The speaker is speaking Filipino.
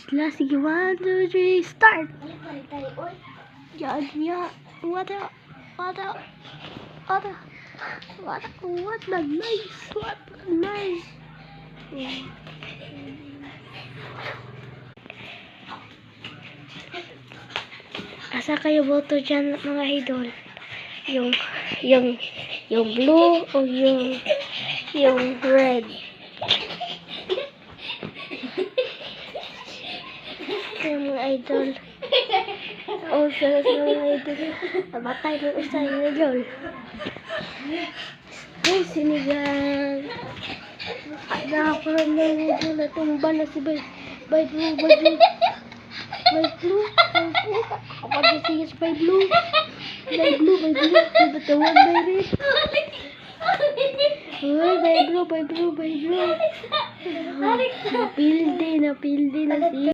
Sila, sige, 1, 2, 3, start! Yan, yan. What a nice. Asa kayo boto dyan, mga idol? Yung blue o yung red? Yung mga idol. Oh, salas mga idol. Namatay ng isa yung idol. Ay, sinigang. Nakakulang na yung idol. Natumba na si Bay Blue. Kapag nasiyas Bay Blue. Batawan Bay Red. Uy, Bay Blue. Napildi na siya.